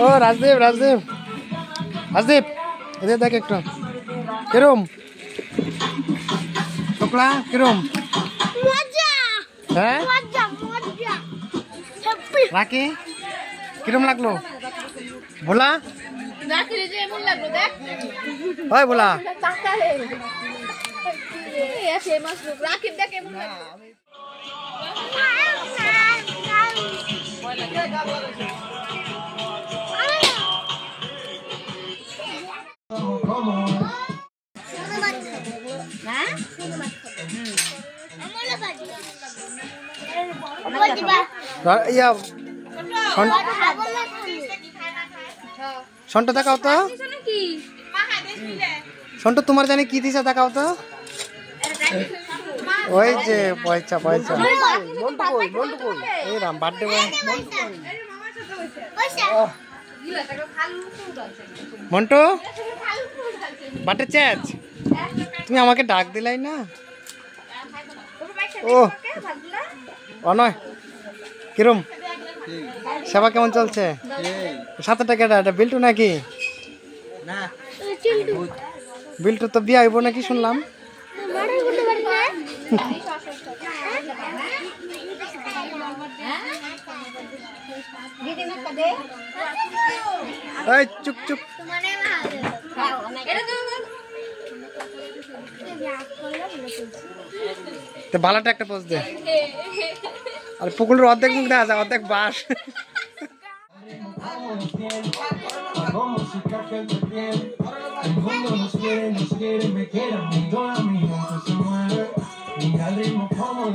ও রাজদীপ রাজদীপ রাজদীপ এদের দেখ একটু কিরম শুক্লা কিরম হ্যাঁ রাখি কিরম লাগলো ভোলা ওই ভোলা ইয়া সন্ট দেখাও তো সন্ট তোমার জানি কি দিছে দেখাও তো ওই যে পয়সা পয়সা এই Ram birthday boy Montu birthday চ্যাচ তুমি আমাকে ডাক দিলাই না ও অনয় কিরম সেবা কেমন চলছে 7 টাকাটা এটা বিল্টু নাকি না বিল্টু তো বিয়ে হইব নাকি শুনলাম এই চুপ চুপ তো ভালোটা একটা পোজ দে আর পুকুরের অর্ধেক মুখ দেখা যায় অর্ধেক বাস El mundo nos quiere, me quiere, me quiere, mi amigo, se mueve, mira el ritmo como